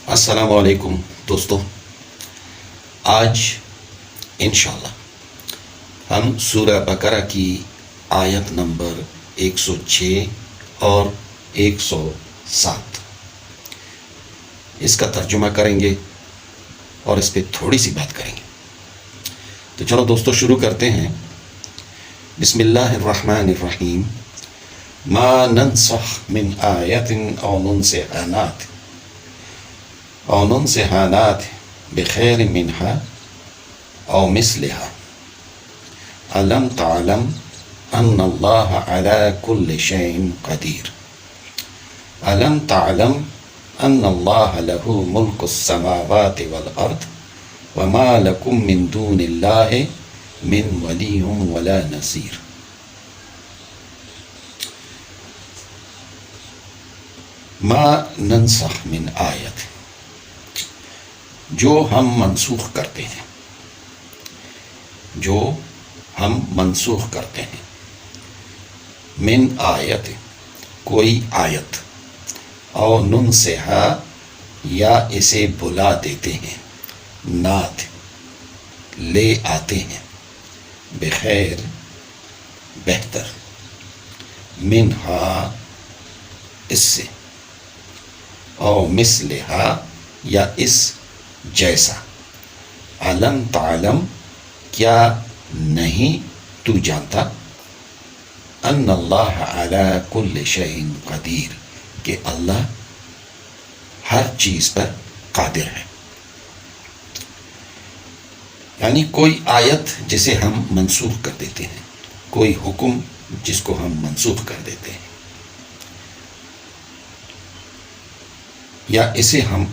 السلام علیکم دوستو، آج انشاءاللہ ہم سورہ بقرہ کی آیت نمبر 106 اور 107 اس کا ترجمہ کریں گے اور اس پہ تھوڑی سی بات کریں گے۔ تو چلو دوستو شروع کرتے ہیں۔ بسم اللہ الرحمن الرحیم۔ ما ننسخ من آیت او ننسها بخیر منها او مثلها الم تعلم ان اللہ علی کل شیء قدیر الم تعلم ان اللہ له ملک السماوات والارض وما لکم من دون اللہ من ولی ولا نصیر۔ ما ننسخ من آیت، جو ہم منسوخ کرتے ہیں، جو ہم منسوخ کرتے ہیں، من آیت کوئی آیت، او ننسہا یا اسے بھلا دیتے ہیں، نعت لے آتے ہیں، بخیر بہتر، منہا اس سے، او مثلہا یا اس جیسا، علم تعلم کیا نہیں تو جانتا، ان اللہ علی کل شیء قدیر کہ اللہ ہر چیز پر قادر ہے۔ یعنی کوئی آیت جسے ہم منسوخ کر دیتے ہیں، کوئی حکم جس کو ہم منسوخ کر دیتے ہیں، یا اسے ہم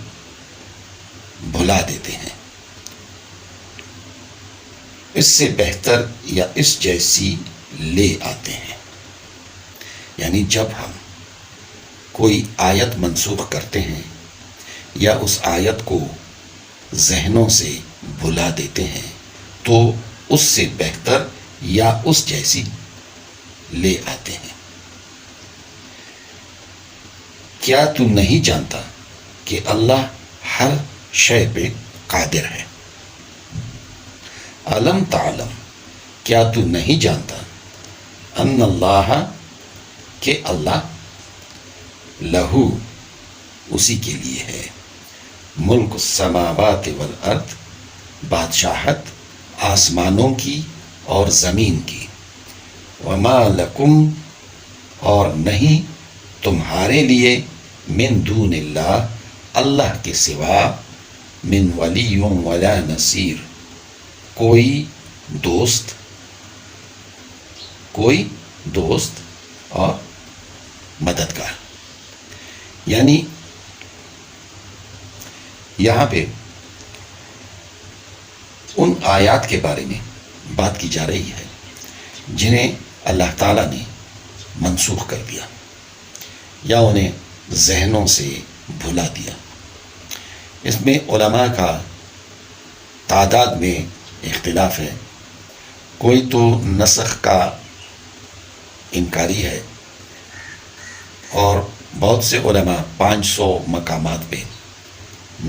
بھلا دیتے ہیں، اس سے بہتر یا اس جیسی لے آتے ہیں۔ یعنی جب ہم کوئی آیت منسوخ کرتے ہیں یا اس آیت کو ذہنوں سے بھلا دیتے ہیں تو اس سے بہتر یا اس جیسی لے آتے ہیں۔ کیا تو نہیں جانتا کہ اللہ ہر شے پہ قادر ہے؟ علم تعلم کیا تو نہیں جانتا، ان اللہ کہ اللہ لہو اسی کے لیے ہے، ملک السماوات والارض بادشاہت آسمانوں کی اور زمین کی، وما لکم اور نہیں تمہارے لیے، من دون اللہ اللہ کے سوا، من ولی ولا نصیر کوئی دوست اور مددگار۔ یعنی یہاں پہ ان آیات کے بارے میں بات کی جا رہی ہے جنہیں اللہ تعالیٰ نے منسوخ کر دیا یا انہیں ذہنوں سے بھلا دیا۔ اس میں علماء کا تعداد میں اختلاف ہے، کوئی تو نسخ کا انکاری ہے اور بہت سے علماء 500 مقامات پہ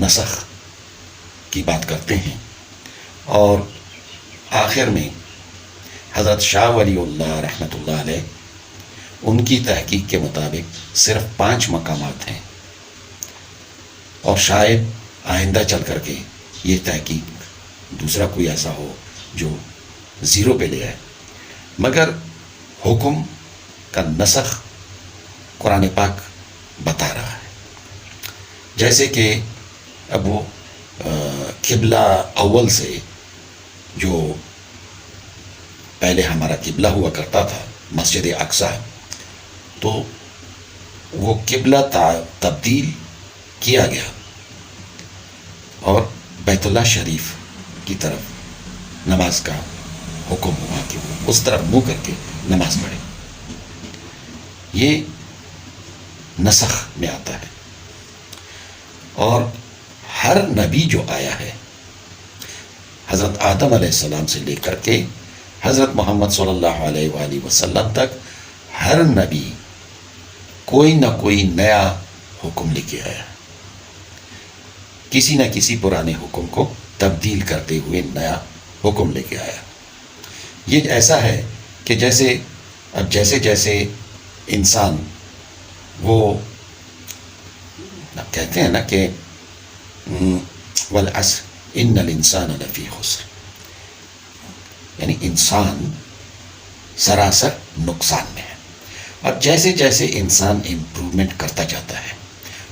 نسخ کی بات کرتے ہیں، اور آخر میں حضرت شاہ ولی اللہ رحمۃ اللہ علیہ ان کی تحقیق کے مطابق صرف 5 مقامات ہیں، اور شاید آئندہ چل کر کے یہ تحقیق دوسرا کوئی ایسا ہو جو 0 پہ لے آئے، مگر حکم کا نسخ قرآن پاک بتا رہا ہے۔ جیسے کہ اب وہ قبلہ اول سے جو پہلے ہمارا قبلہ ہوا کرتا تھا مسجد اقصی، تو وہ قبلہ تبدیل کیا گیا اور بیت اللہ شریف کی طرف نماز کا حکم ہوا کہ وہ اس طرف منہ کر کے نماز پڑھے۔ یہ نسخ میں آتا ہے۔ اور ہر نبی جو آیا ہے حضرت آدم علیہ السلام سے لے کر کے حضرت محمد صلی اللہ علیہ وآلہ وسلم تک، ہر نبی کوئی نہ کوئی نیا حکم لے کے آیا، کسی نہ کسی پرانے حکم کو تبدیل کرتے ہوئے نیا حکم لے کے آیا. یہ ایسا ہے کہ جیسے جیسے انسان وہ اب کہتے ہیں نا کہ والعصر ان الانسان لفی خسر، یعنی انسان سراسر نقصان میں ہے. اور جیسے جیسے انسان امپرومنٹ کرتا جاتا ہے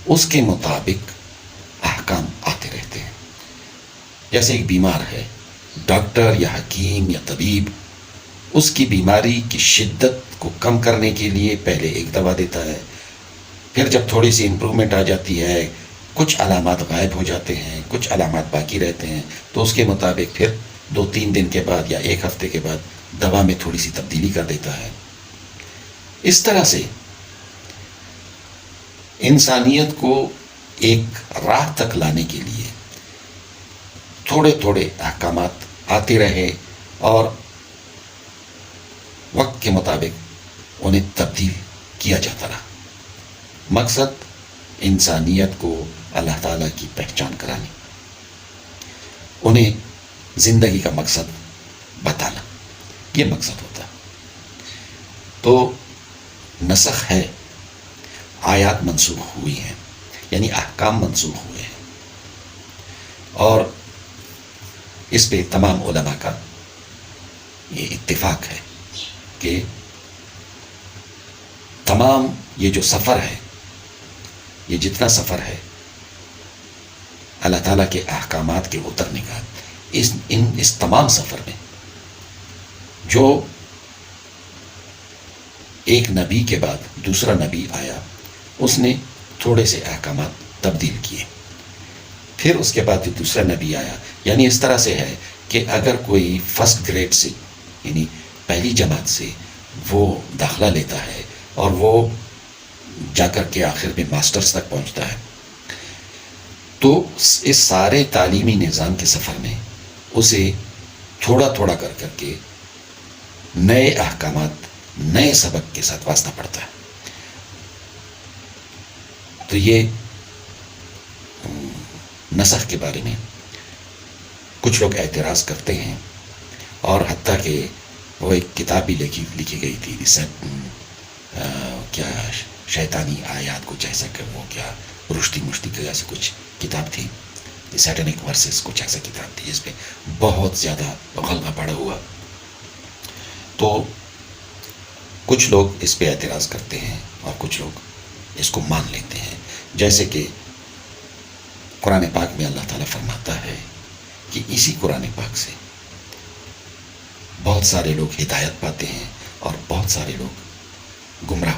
اس کے مطابق احکام آتے رہتے ہیں. جیسے ایک بیمار ہے، ڈاکٹر یا حکیم یا طبیب اس کی بیماری کی شدت کو کم کرنے کے لیے پہلے ایک دوا دیتا ہے، پھر جب تھوڑی سی امپرومنٹ آ جاتی ہے، کچھ علامات غائب ہو جاتے ہیں، کچھ علامات باقی رہتے ہیں، تو اس کے مطابق پھر 2-3 دن کے بعد یا 1 ہفتے کے بعد دوا میں تھوڑی سی تبدیلی کر دیتا ہے. اس طرح سے انسانیت کو ایک راہ تک لانے کے لیے تھوڑے تھوڑے احکامات آتے رہے اور وقت کے مطابق انہیں تبدیل کیا جاتا رہا. مقصد انسانیت کو اللہ تعالیٰ کی پہچان کرانی، انہیں زندگی کا مقصد بتانا، یہ مقصد ہوتا ہے. تو نسخ ہے، آیات منسوخ ہوئی ہیں، یعنی احکام منسوخ ہوئے ہیں. اور اس پہ تمام علماء کا یہ اتفاق ہے کہ تمام یہ جو سفر ہے، یہ جتنا سفر ہے اللہ تعالیٰ کے احکامات کے اترنے کا، اس تمام سفر میں جو ایک نبی کے بعد دوسرا نبی آیا اس نے تھوڑے سے احکامات تبدیل کیے، پھر اس کے بعد جو دوسرا نبی آیا، یعنی اس طرح سے ہے کہ اگر کوئی فرسٹ گریڈ سے یعنی پہلی جماعت سے وہ داخلہ لیتا ہے اور وہ جا کر کے آخر میں ماسٹرز تک پہنچتا ہے، تو اس سارے تعلیمی نظام کے سفر میں اسے تھوڑا تھوڑا کر کے نئے احکامات، نئے سبق کے ساتھ واسطہ پڑتا ہے. تو یہ نسخ کے بارے میں کچھ لوگ اعتراض کرتے ہیں، اور حتیٰ کہ وہ ایک کتاب بھی لکھی گئی تھی، کیا شیطانی آیات کچھ ایسا کہ وہ کیا رشتی مشتی کا ایسا کچھ کتاب تھی، سیٹنک ورسز کچھ ایسا کتاب تھی، جس پہ بہت زیادہ غلبہ پڑا ہوا. تو کچھ لوگ اس پہ اعتراض کرتے ہیں اور کچھ لوگ اس کو مان لیتے ہیں. جیسے کہ قرآن پاک میں اللہ تعالیٰ فرماتا ہے کہ اسی قرآن پاک سے بہت سارے لوگ ہدایت پاتے ہیں اور بہت سارے لوگ گمراہ